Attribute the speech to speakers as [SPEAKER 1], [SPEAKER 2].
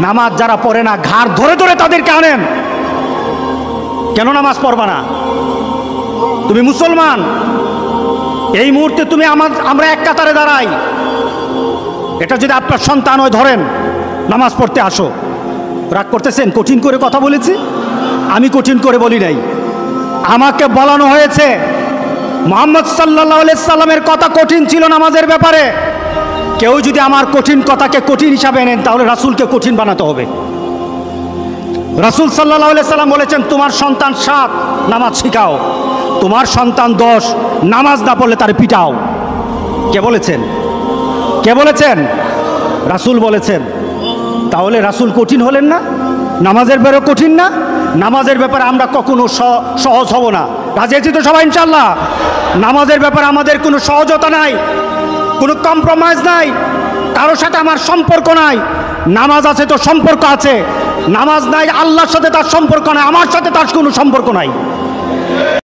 [SPEAKER 1] নামাজ যারা পড়ে না ঘাড় ধরে ধরে তাদেরকে আনেন। কেন নামাজ পড়বা না? তুমি মুসলমান, এই মুহূর্তে তুমি আমরা এক কাতারে দাঁড়াই, এটা যদি আপনার সন্তান হয় ধরেন নামাজ পড়তে আসো। রাগ করতেছেন? কঠিন করে কথা বলেছি? আমি কঠিন করে বলি নাই। আমাকে বলানো হয়েছে মুহাম্মদ সাল্লাল্লাহু আলাইহি সাল্লামের কথা কঠিন ছিল নামাজের ব্যাপারে। কেউ যদি আমার কঠিন কথাকে কঠিন হিসাবে নেন তাহলে রাসূলকে কঠিন বানাতে হবে। রাসূল সাল্লাল্লাহু আলাইহি সাল্লাম বলেছেন, তোমার সন্তান 7 নামাজ শিখাও, তোমার সন্তান 10 নামাজ না পড়লে তার পিটাও। কে বলেছেন? কে বলেছেন? রাসূল বলেছেন। তাহলে রাসূল কঠিন হলেন না? নামাজের ব্যাপারে কঠিন না? নামাজের ব্যাপারে আমরা কখনো সহজ হব না। রাজি আছি তো সবাই ইনশাআল্লাহ? নামাজের ব্যাপারে আমাদের কোনো সহজতা নাই, কোনো কম্প্রোমাইজ নাই, কারোর সাথে আমার সম্পর্ক নাই। নামাজ আছে তো সম্পর্ক আছে, নামাজ নাই আল্লাহর সাথে তার সম্পর্ক নাই, আমার সাথে তার কোনো সম্পর্ক নাই।